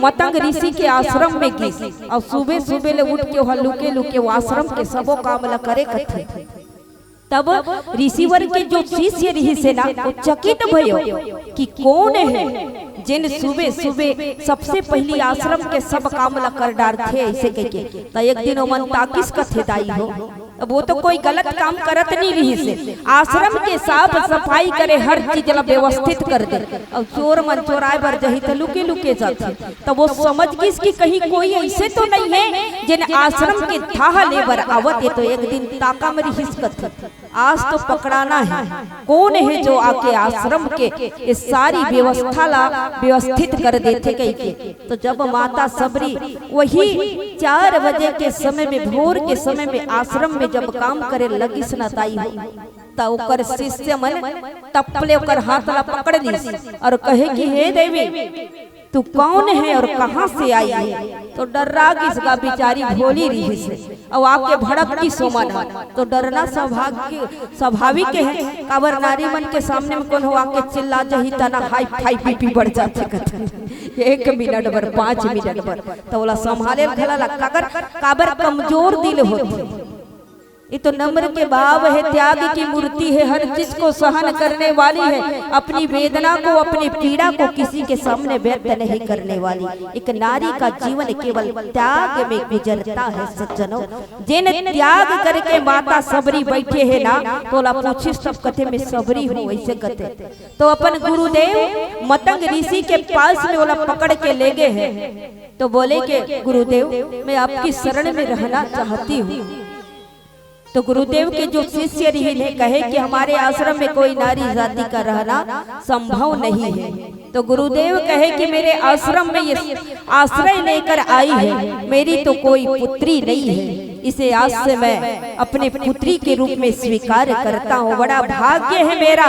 मतंग ऋषि के आश्रम में गई और सुबह सुबह ले उठ के वहाँ लुके लुके वो आश्रम के सबो काम ला करे कथे। तब ऋषिवर के जो शिष्य रही से ना वो चकित भयो कि कौन है जिन सुबह सुबह सबसे पहली आश्रम के सब काम ला कर डार थे ऐसे कह के। एक दिन मन ताकिस कथे दाई हो, अब वो तो कोई गलत काम करत नहीं रही से, आश्रम के साफ सफाई करे, हर चीज ला व्यवस्थित कर दे। अब चोर मन चोराए बर जही तो लुके लुके जाते, तब वो समझ गई कि कहीं कोई ऐसे तो नहीं है जिन आश्रम के थाह ले बर आवत है। तो एक दिन ताका मेरी हिस्कत आज तो पकड़ाना है, कौन है जो आके आश्रम के इस सारी व्यवस्था ला व्यवस्थित कर देते कहीं के। तो जब माता सबरी वही 4 बजे के समय में, भोर के समय में आश्रम में जब काम करे लगी सनाताई हो, तो ओकर शिष्य मन टपले ओकर हाथ ला पकड़ ली और कहे कि हे देवी तू कौन है और कहां से आई है। तो डर्रा किसका बेचारी भोली रही से और आपके भड़क की सोमन, तो डरना स्वाभाविक है। काबर नारी मन के सामने में कौन हो आके चिल्ला जही तना हाई फाई पीपी बढ़ जाते कथे 1 मिनट बर 5 मिनट बर, तो बोला संभाले घला काबर कमजोर दिल होते। ये तो नम्र के भाव है, त्याग की मूर्ति है, हर चीज को सहन करने वाली है, अपनी वेदना को अपनी पीड़ा को किसी के सामने व्यक्त नहीं करने वाली। एक नारी का जीवन केवल त्याग में गुजरता है सज्जनों। जिन त्याग करके माता सबरी बैठे है ना, तो ला पूछी सब कथे में सबरी हो ऐसे कथे। तो अपन गुरुदेव मतंग ऋषि के पास में बोला पकड़ के ले गए हैं। तो बोले कि गुरुदेव मैं आपकी शरण में रहना चाहती हूँ। तो गुरुदेव के जो शिष्य रहे कहे कि हमारे आश्रम में कोई नारी जाति का रहना संभव नहीं है। तो गुरुदेव कहे कि मेरे आश्रम में ये आश्रय लेकर आई है, मेरी तो कोई पुत्री नहीं है, इसे आज से मैं अपने पुत्री के रूप में स्वीकार करता हूँ। बड़ा भाग्य है मेरा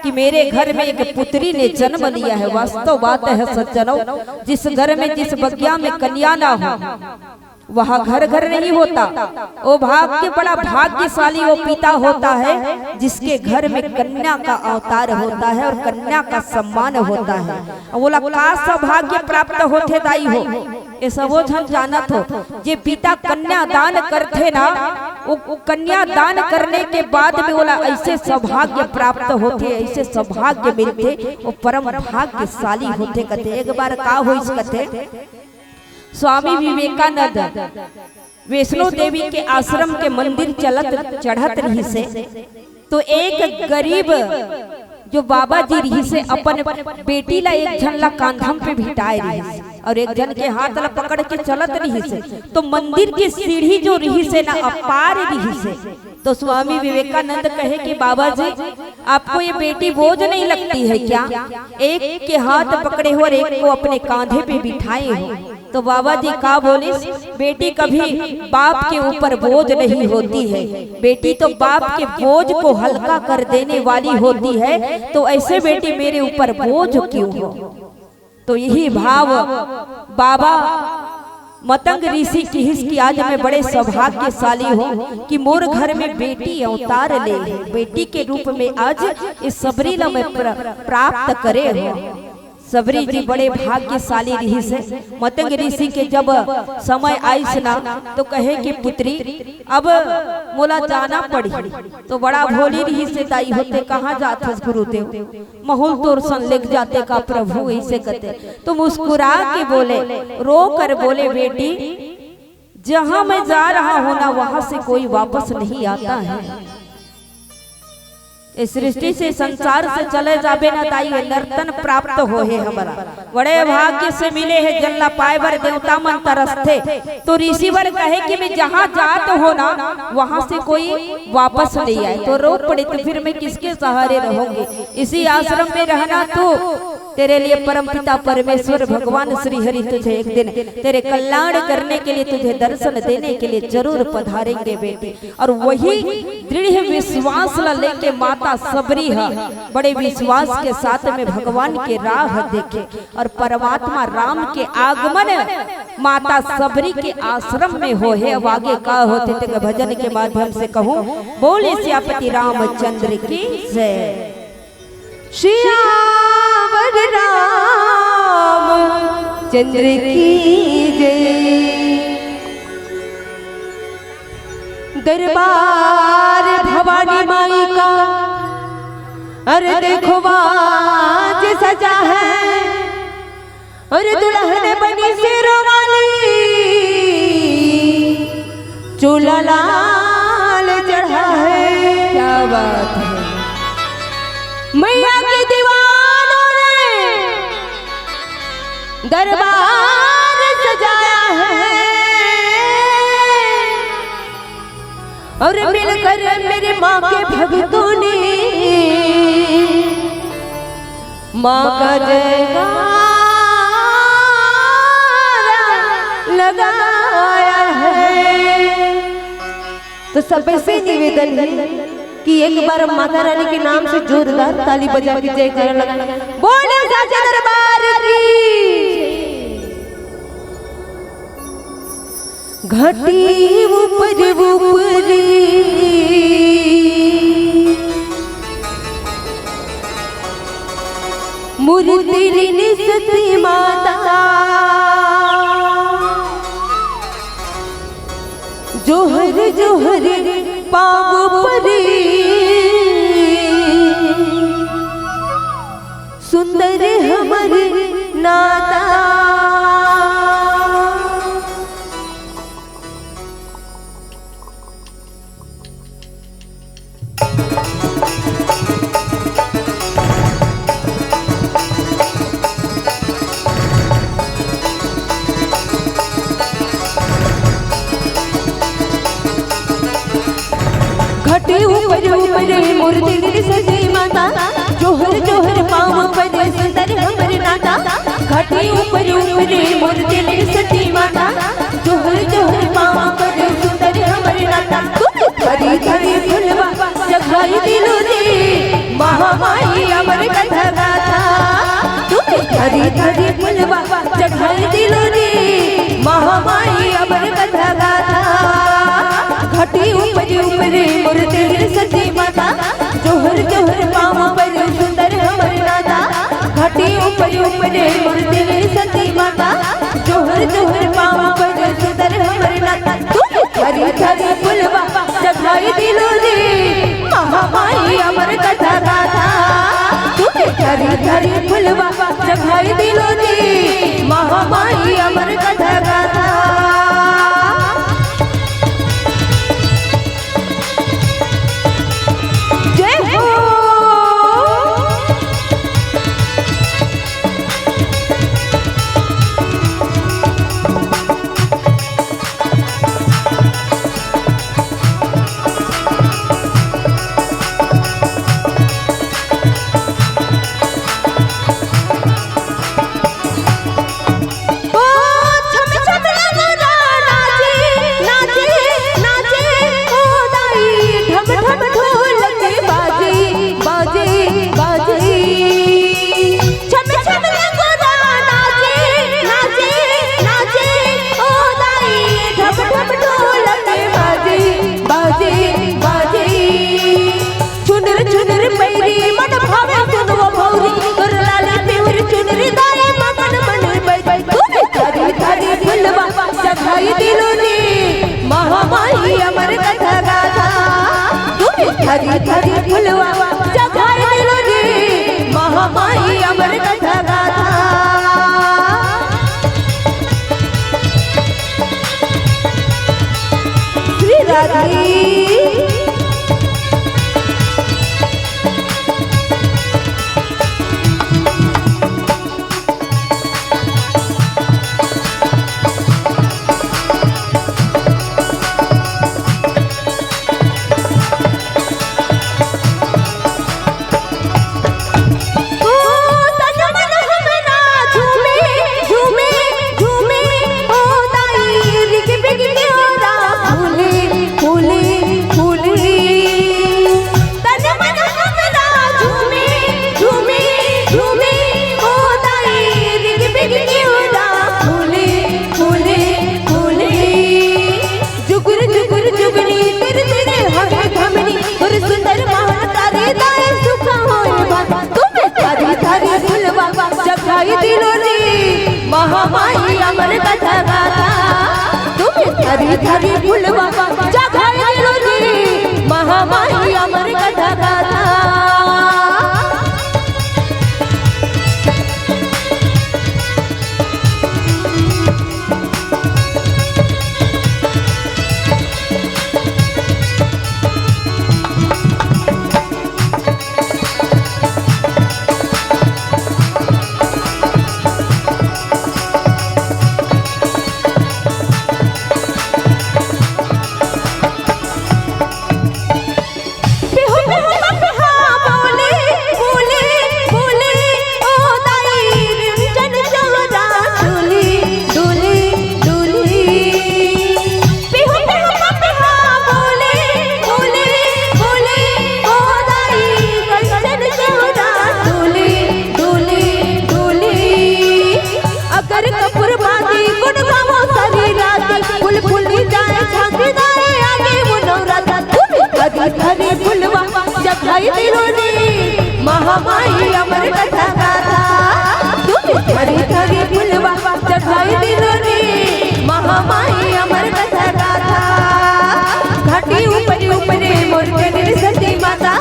कि मेरे घर में एक पुत्री ने जन्म लिया है। वास्तव बात है सज्जनों, जिस घर में जिस बगिया में कन्या ना हो वहाँ घर घर नहीं होता। वो भाग्य बड़ा भाग्यशाली वो पिता होता है जिसके घर में कन्या का अवतार होता है और कन्या का सम्मान होता है। बोला का सौभाग्य प्राप्त होते दाई हो, ये सबो झन जानत हो। जे पिता कन्या दान करते ना, वो कन्या दान करने के बाद में बोला ऐसे सौभाग्य प्राप्त होते, ऐसे सौभाग्य मिलते, वो परम भाग्यशाली होते कहते। एक बार का हो इस कथे, स्वामी विवेकानंद वैष्णो देवी के आश्रम के मंदिर चलत चढ़त रही से, तो एक गरीब जो बाबा जी रही से अपन बेटी ला एक जन ला कांधम पे बिठाए रही और एक जन के हाथ ला पकड़ के चलत रही से। तो मंदिर की सीढ़ी जो रही से ना अपार रही से। तो स्वामी विवेकानंद कहे कि बाबा जी आपको ये बेटी बोझ नहीं लगती है क्या? एक के हाथ पकड़े हो और एक को अपने कांधे पे बिठाए हो। तो बाबा जी का बोले, बेटी कभी बाप के ऊपर बोझ नहीं होती है, बेटी तो बाप के बोझ को हल्का कर देने वाली होती है। तो ऐसे बेटी मेरे ऊपर बोझ क्यों हो? तो यही भाव बाबा मतंग ऋषि की हिस्की आज मैं बड़े सौभाग्यशाली हूँ कि मोर घर में बेटी अवतार ले, बेटी के रूप में आज इस सबरी ला मैं प्राप्त करे हूँ। सबरी जी बड़े भाग्यशाली रही से। मतंग ऋषि के जब समय आई ना, तो कहे कि पुत्री अब मोला जाना पड़ी। तो बड़ा भोली रही से दाई होते, कहाँ जाते गुरुदेव? महुल तोर सन लेग जाते का प्रभु ऐसे कहते। तो मुस्कुरा के बोले, रो कर बोले, बेटी जहाँ मैं जा रहा हूँ ना वहां से कोई वापस नहीं आता है। इस सृष्टि से संसार से चले जाबे ना ताई नर्तन प्राप्त हो है हमारा। बड़े भाग्य से मिले है जल्ला पाए बर देवता मन तरसते। तो ऋषिवर कहे कि मैं जहाँ जात हो ना वहां से कोई वापस नहीं आए। तो रो पड़े, तो फिर मैं किसके सहारे रहूंगी? इसी आश्रम में रहना तो तेरे लिए परमपिता परमेश्वर भगवान श्री हरि तुझे एक दिन तेरे कल्याण करने के लिए, तुझे दर्शन देने के लिए जरूर पधारेंगे बेटी। और वही दृढ़ विश्वास लेके माता सबरी बड़े विश्वास के साथ में भगवान के राह देखे और परमात्मा राम के आगमन माता सबरी के आश्रम में हो है। अब आगे का होते थे भजन के माध्यम से कहूँ, बोले सियापति रामचंद्र की जय। श्यावर राम चंद्र की जय। दरबार भवानी माई का अरे देखो आज सजा है और दुल्हन बनी शेरों वाली चूल्हा लाल चढ़ा है। क्या बात है। मैया के दीवानों ने दरबार सजाया है और मिलकर मेरे माँ के भक्तों ने माँ का जयकारा लगाया है। तो सबसे निवेदन है कि एक बार माता रानी के नाम से जोरदार ताली बजा के जयकारा लगाना। बोले साचा दरबार की। घटी ऊपर ऊपरी मूर्ति निसती माता जोहर जोहर पाव परी सुंदर हमर नाता। घटी ऊपर ऊपर मूर्ति सजी माता जोहर जोहर पाँव पर सुंदर हमर नाता। घटी ऊपर ऊपर मूर्ति सजी माता जोहर जोहर पाँव पर सुंदर हमर नाता। धरी धरी फुलवा जगाई दिलो रे महामाई अमर कथा गाथा। धरी धरी फुलवा जगाई दिलो रे महामाई अमर कथा गाथा। घटी ऊपर ऊपर मूर्ति सजी माता जोहर जोहर पाँव पर सुंदर हमर नाता। घटी ऊपर ऊपर मूर्ति सजी माता जोहर जोहर पाँव पर सुंदर हमर नाता। धरी धरी फुलवा जगाई दिलो रे महामाई अमर कथा गाथा। धरी धरी फुलवा जगाई दिलो रे महामाई अमर कथा गाथा। महामाई अमर कथा गाथा। धरी धरी फुलवा जगाई दिलो रे महामाई अमर कथा गाथा। श्री राधे फूले अमर कथा गाथा तुम धरी धरी फुलवा जगाए दिलो रे महामाई अमर कथा गाथा। धरी फुलवा जगाई दिलो रे महामाई अमर कथा गाथा तुम धरी धरी फुलवा जगाई दिलो रे महामाई अमर कथा गाथा। घाटी ऊपर ऊपर मोर के सती माता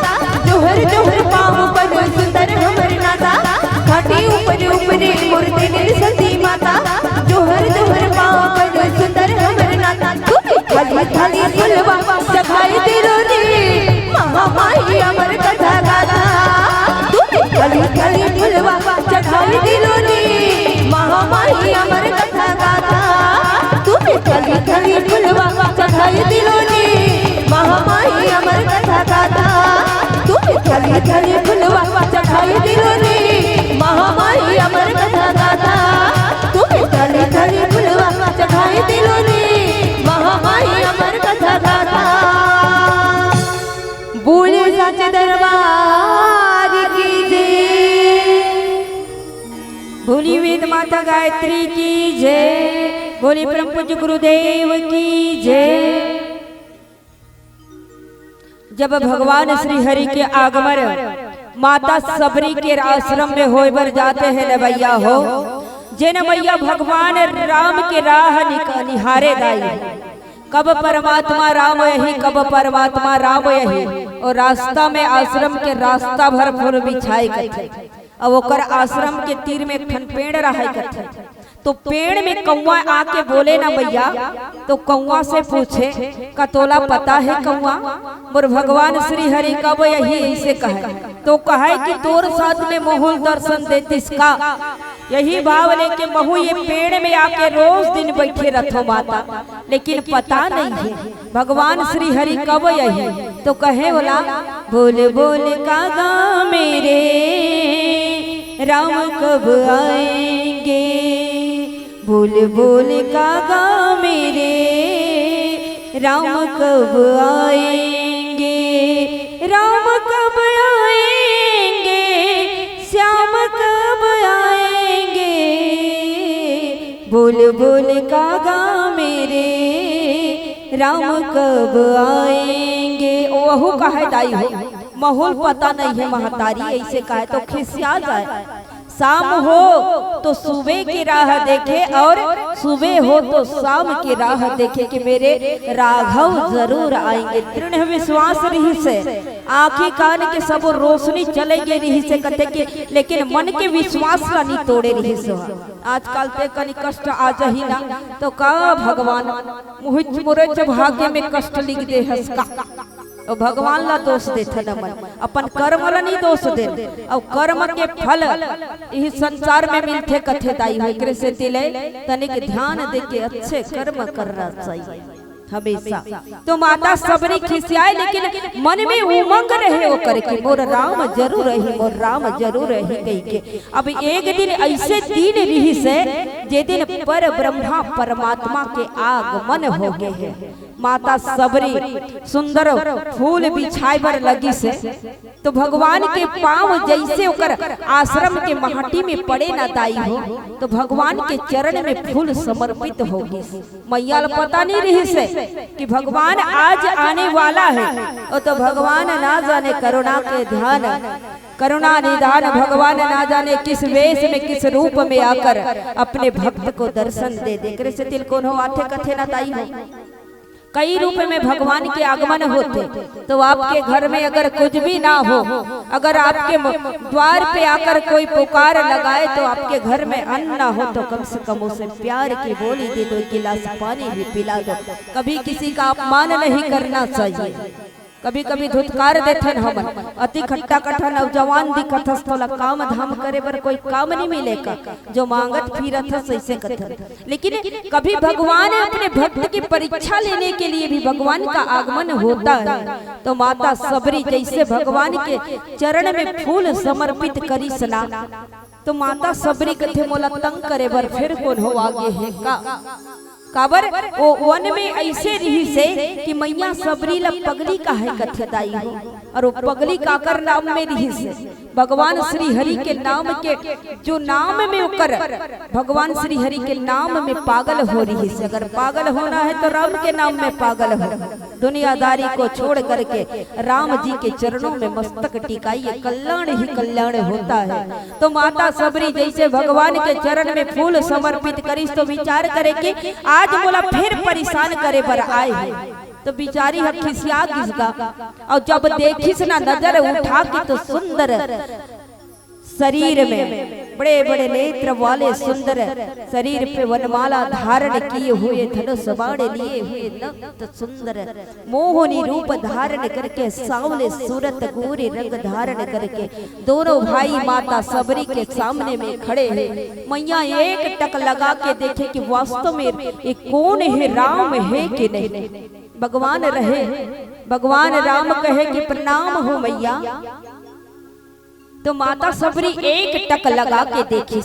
जोहर जोहर पाँव पर सुंदर हमर नाता घाटी ऊपर ऊपर मोर के सती माता जोहर जोहर पाँव पर सुंदर हमर नाता तुम धरी धरी फुलवा जगाई दिलो रे महामाई अमर कथा गाथा तुम धरी धरी फुलवा जगाई दिलो रे महामाई अमर कथा गाथा तुम धरी धरी फुलवा जगाई दिलो रे महामाई अमर कथा गाथा तुम धरी धरी फुलवा जगाई दिलो रे महामाई अमर कथा गाथा तुम धरी धरी फुलवा जगाई दिलो रे महामाई अमर कथा गाथा। बोले साचे दरबार की जय बोली वेद माता गायत्री की जय बोली परम पूज्य गुरुदेव की जय। जब भगवान श्री हरि के आगमन माता सबरी के आश्रम में होइबर जाते हैं न भैया हो जे न मैया भगवान राम के राह निहारे दाई कब परमात्मा राम यही कब परमात्मा राम यही और रास्ता में आश्रम के रास्ता भर फूल बिछाई कथे और ओकर आश्रम के तीर में खन पेड़ रहा कथे तो पेड़ में कौवा आके बोले ना भैया तो कौवा से पूछे का तोला पता है कौवा मोर भगवान श्री हरि कब यही ऐसे कहे तो कहे कि तोर साथ में मोहुल दर्शन देतिस का यही भाव लेके महू ये पेड़ में आके रोज दिन बैठे रथो माता लेकिन पता नहीं है भगवान श्री हरि कब यही तो कहे बोला बोले बोले कागा मेरे राम कब आएंगे बोले बोले कागा मेरे राम कब आएंगे राम कब आएंगे श्याम कब आएंगे बोल बोल कागा मेरे राम कब आएंगे वहू कहे दाई हो माहौल पता नहीं है महतारी ऐसे कहे तो खिसिया जाए शाम हो तो सुबह की राह देखे और सुबह हो तो शाम की राह देखे कि मेरे राघव जरूर आएंगे दृढ़ विश्वास रही से आँखी कान के सब रोशनी चलेगी रही से कहते कि लेकिन मन के विश्वास ला नहीं तोड़े रही से आजकल ते कनी कष्ट आ जाही ना तो का भगवान मुझे भाग्य में कष्ट लिख दे हंसका और भगवान ला दोष देते न मन अपन कर्म ला नहीं दोष दे और कर्म के फल इस संसार में मिलते कथे दाई एकरे से तिले तनिक ध्यान दे के अच्छे कर्म करना चाहिए हमेशा तो माता सबरी खिसियाए लेकिन मन में उमंग रहे वो करके मोर राम जरूर रही मोर राम जरूर रही कही के अब एक दिन ऐसे दिन रही से जे दिन पर ब्रह्मा परमात्मा के आगमन हो गए हैं माता सबरी सुंदर फूल बिछाए बर लगी से तो भगवान के पांव जैसे ओकर आश्रम के माटी में पड़े ना दाई हो तो भगवान के चरण में फूल समर्पित होगी मैया पता नहीं रही से कि भगवान आज आने वाला है और तो भगवान ना जाने करुणा के ध्यान करुणा निधान भगवान ना जाने किस वेश में किस रूप में आकर अपने भक्त को दर्शन दे दे। कृष्ण तिल कौन हो आथे कथे ना ताई हो। कई रूप में भगवान के आगमन होते, तो आपके घर में अगर कुछ भी ना हो, अगर आपके द्वार पे आकर कोई पुकार लगाए तो आपके घर में अन्न ना हो तो कम से कम उसे प्यार की बोली दे दो, गिलास पानी भी पिला दो। कभी किसी का अपमान नहीं करना चाहिए। कभी कभी धुतकार देथन हमन अति खट्टा कट्ठा नौजवान दिखत हस तोला काम धाम करे बर कोई काम नहीं मिलेगा, जो मांगत फिरत हस ऐसे कथन। लेकिन कभी भगवान अपने भक्त की परीक्षा लेने के लिए भी भगवान का आगमन होता है। तो माता सबरी जैसे भगवान के चरण में फूल समर्पित करी सना, तो माता सबरी कथे मोला तंग करे बर फिर कौन हो आगे है का। काबर वो वन में ऐसे रही से कि मैया सबरी ला पगली का है कथदाई हो, और वो पगली काकर नाम में रही से भगवान श्री हरि के नाम के जो नाम में उकर भगवान श्री हरि के नाम में पागल हो रही से। अगर पागल होना है तो राम के नाम में पागल हो, दुनियादारी को छोड़ करके राम जी के चरणों में मस्तक टिकाइए, कल्याण ही कल्याण होता है। तो माता सबरी जैसे भगवान के चरण में फूल समर्पित करी तो विचार करे कि आज बोला फिर परेशान करे बर आए है। तो बिचारी खिसिया किसका, और जब देखिस ना नजर उठा के तो सुंदर शरीर में बड़े बड़े नेत्र वाले सुंदर शरीर पे वनमाला धारण किए हुए, धनुष बाण लिए हुए, नक्त सुंदर मोहनी रूप धारण करके, सांवले सूरत गोरे रंग धारण करके दोनों भाई माता सबरी के सामने में खड़े हैं। मैया एक टक लगा के देखे कि वास्तव में ये कौन है, राम है कि नहीं। भगवान रहे, भगवान राम कहे कि प्रणाम हो मैया। तो माता सबरी एक टक लगा के देखी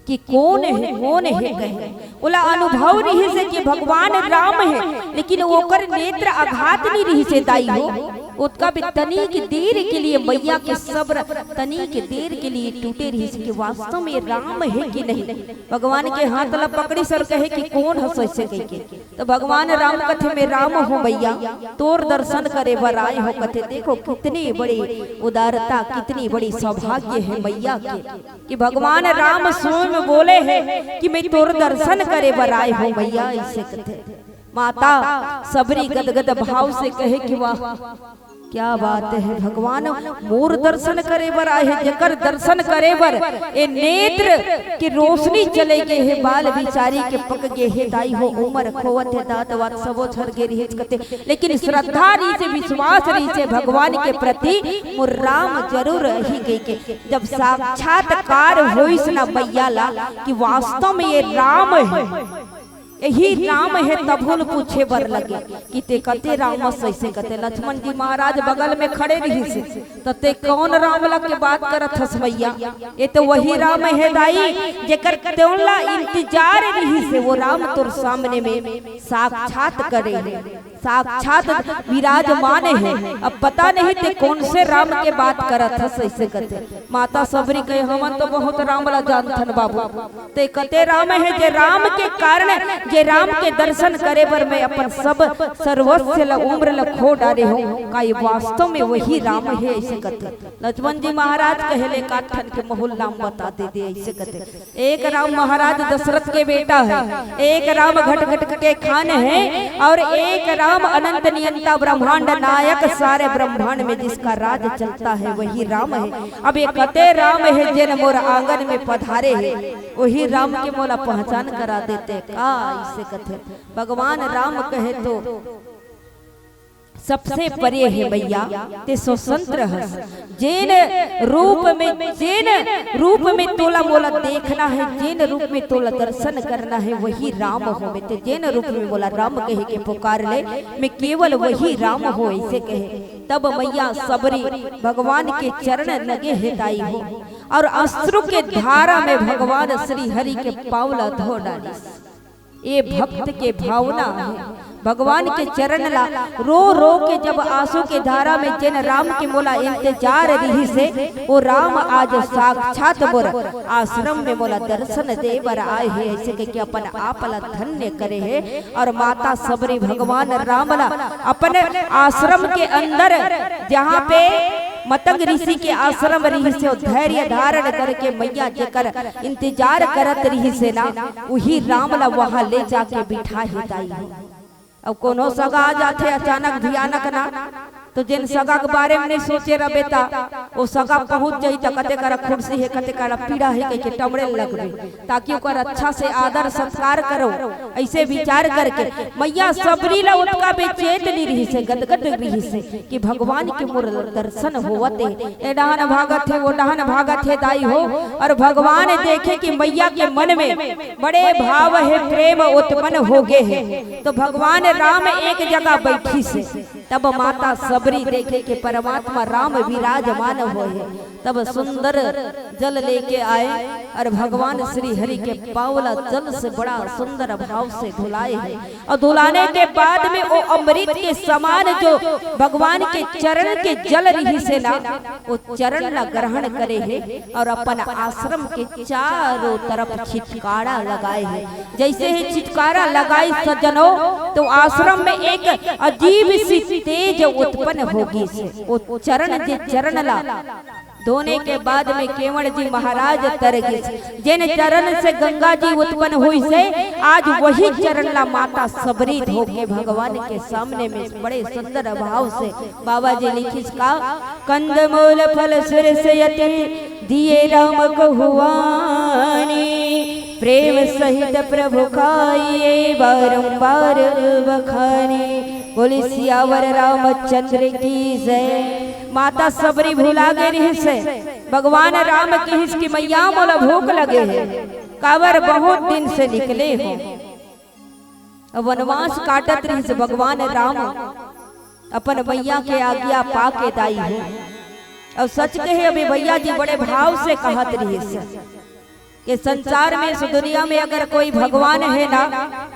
कि कौन है कहे। बोला अनुभव नहीं से कि भगवान राम है, लेकिन ओकर नेत्र आघात नहीं रही से दाई हो। उसका भी तनिक देर के लिए मैया के सब्र तनिक देर के लिए टूटे रही से कि वास्तव में राम है कि नहीं। भगवान के हाथ ला पकड़ी सर कहे कि कौन हस ऐसे कह के। तो भगवान राम कथे में राम हो मैया, तोर दर्शन करे बर आए हो। कथे देखो कितनी बड़ी उदारता, कितनी बड़ी सौभाग्य है मैया के कि भगवान राम स्वयं बोले हैं कि मैं तोर दर्शन करे बर आए हो मैया। ऐसे कथे माता सबरी गदगद भाव से कहे कि वाह क्या बात है, भगवान मोर दर्शन करे बर आए है। जकर दर्शन करे बर ए नेत्र की रोशनी चले गए है, बाल बिचारी के पक गए है दाई हो, उमर खोवत है दांत वात सबो झर गे रही कते। लेकिन श्रद्धा री से विश्वास री से भगवान के प्रति मोर राम जरूर रही गई के। जब साक्षात्कार होइस ना मैया ला कि वास्तव में ये राम है, यही राम है, तब पूछे बर लगे कि ते कते राम ऐसे कते। लक्ष्मण जी महाराज बगल में खड़े रही से, तते कौन राम ला के बात करत हस भैया। ये तो वही राम है दाई जेकर तोला इंतजार रही से, वो राम तोर सामने में साक्षात करे है, साक्षात विराजमान है। अब पता नहीं ते कौन से राम के बात करत हस ऐसे कते। माता सबरी कहे हमन तो बहुत राम ला जानथन बाबू, ते कते राम है जे राम के कारण जे राम के दर्शन करे पर मैं अपन सब सर्वस्व ला उम्र ला खो डाले हूँ। का ये वास्तव में वही राम है ऐसे कथे। लक्ष्मण जी महाराज कहले काठन के बहुल नाम बता दे ऐसे कथे। एक राम महाराज दशरथ के बेटा है, एक राम घट घट के खान है, और एक राम अनंत नियंता ब्रह्मांड नायक, सारे ब्रह्मांड में जिसका राज चलता है वही राम है। अब ये कते राम है जिन मोर आंगन में पधारे है, वही राम के मोला पहचान करा देते का ऐसे कथे। भगवान राम कहे तो सबसे परे है भैया, ते स्वतंत्र है। जेन रूप में तोला मोला देखना है, जेन रूप में तोला दर्शन करना है वही राम हो। मैं जेन रूप में बोला राम कहे के पुकार ले, मैं केवल वही राम हो ऐसे कहे। तब मैया सबरी भगवान के चरण लगे हिताई हो, और अश्रु के धारा में भगवान श्री हरि के पावला धो डाली। ये भक्त के भावना है। भगवान के चरण ला रो रो के जब आंसू के धारा में जिन राम के मोला इंतजार रही से, वो राम आज साक्षात मोर आश्रम में मोला दर्शन दे बर आए है ऐसे के अपन आप ला धन्य करे है। और माता सबरी भगवान राम ला अपन आश्रम के अंदर जहाँ पे मतंग ऋषि के आश्रम रही से धैर्य धारण करके मैया जेकर इंतजार करत रही से ना वही राम ला वहां ले जाके बिठा ही दाई। अब कोनो सगा आ जाते अचानक भयानक ना तो जिन सगा के बारे में नहीं सोचे रह बेटा वो सगा पहुंच जाई तो कते कर खुर्सी है कते कर पीड़ा है के टमड़े लगबे ताकि ओकर अच्छा से आदर सत्कार करो। ऐसे विचार करके मैया सबरी ला उनका बेचैन नहीं रही से गदगद रही से कि भगवान के मोर दर्शन होवते ए डहान भागत है वो डहान भागत है दाई हो। और भगवान देखे कि मैया के मन में बड़े भाव है प्रेम उत्पन्न हो गए है तो भगवान राम एक जगह बैठी से तब माता सबरी देखे कि परमात्मा राम विराजमान हो है तब सुंदर जल लेके आए और भगवान श्री हरि के पावला जल से बड़ा सुंदर भाव से धुलाए है। और धुलाने के बाद में वो अमृत के समान जो भगवान के चरण के जल रही से ना वो चरण ला ग्रहण करे है और अपन आश्रम के चारों तरफ छिटकारा लगाए है। जैसे ही छिटकारा लगाई सज्जनों तो आश्रम में एक अजीब सी तेज उत्पन्न होगी से वो चरण जे चरण ला धोने के बाद में केवड़ जी महाराज तर गए जिन चरण से गंगा जी उत्पन्न हुई से आज वही चरण ला माता सबरी धो के भगवान के सामने में बड़े सुंदर भाव से बाबा जी लिखिस का कंदमूल फल सिर से यति दिए राम कहुआनी प्रेम सहित प्रभु खाइए बारंबार बखाने बोली सियावर रामचंद्र की जय। माता सबरी भुला गई से भगवान राम की हिस्की मैया मोला भूख लगे है कावर बहुत दिन से निकले हो वनवास काटत रही से भगवान राम अपन मैया के आज्ञा पाके दाई है। और सच कहे अभी भैया जी बड़े भाव से कहत रही से कि संसार में इस दुनिया में अगर कोई भगवान है ना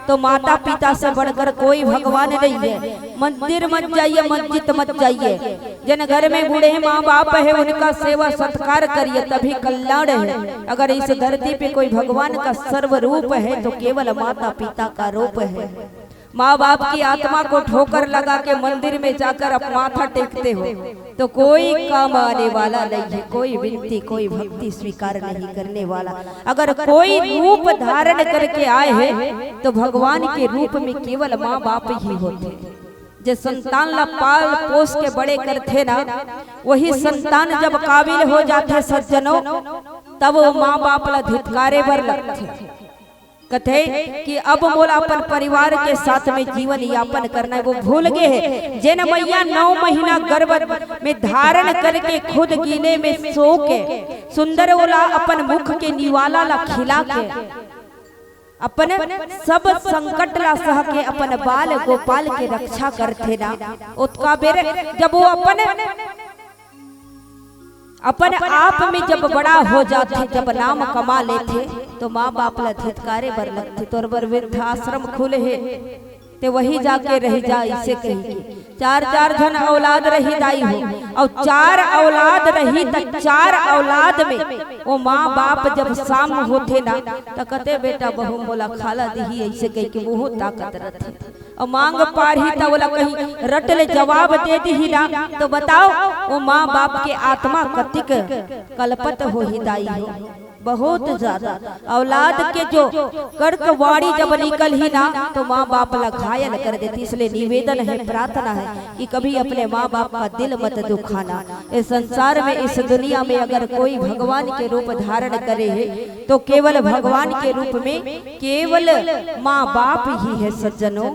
तो माता पिता से बढ़कर कोई भगवान नहीं है। मंदिर मत जाइए मस्जिद मत जाइए जिन घर में बूढ़े माँ बाप है उनका सेवा सत्कार करिए तभी कल्याण है। अगर इस धरती पे कोई भगवान का सर्व रूप है तो केवल माता पिता का रूप है। माँ बाप की आत्मा को ठोकर लगा के मंदिर में जाकर आप माथा टेकते हो तो कोई काम आने वाला नहीं है, कोई विनती कोई भक्ति स्वीकार नहीं करने वाला। अगर कोई रूप धारण करके आए हैं तो भगवान के रूप में केवल माँ बाप ही होते। जो संतान ला पाल पोस के बड़े करते ना वही संतान जब काबिल हो जाते सज्जनों तब वो माँ बाप ला धिक्कारे भर लगते कथे कि अब मोला अपन परिवार के साथ में जीवन यापन करना है। वो भूल गए हैं जिन मैया 9 महीना गर्भ में धारण करके खुद गीने में सो के सुंदर ओला अपन मुख के निवाला ला खिला के अपन सब संकट ला सह के अपन बाल गोपाल के रक्षा करते ना उत्का बेर जब वो अपन आप में जब बड़ा हो जाते जब नाम कमा लेते तो माँ बाप ला धिक्कारे बर लगते। तोर बर वृद्धाश्रम खुले है ते वही जाके रह जा। इसे कही 4 जन औलाद रही दाई हो और 4 औलाद रही तो 4 औलाद में वो माँ बाप जब शाम होते ना तो कहते बेटा बहु बोला खाला दी ऐसे कही कि वो ताकत रहते और मांग पारी तो बोला कहीं रट ले जवाब दे दी ना तो बताओ वो माँ बाप के आत्मा कतिक कलपत हो ही दाई हो बहुत ज्यादा। औलाद के जो कर्कवाड़ी जब निकल ही ना तो माँ बाप ला घायल कर देती। इसलिए निवेदन है प्रार्थना है कि कभी अपने माँ बाप का दिल मत दुखाना। इस संसार में इस दुनिया में अगर कोई भगवान के रूप धारण करे है तो केवल भगवान के रूप में केवल माँ बाप ही है सज्जनों।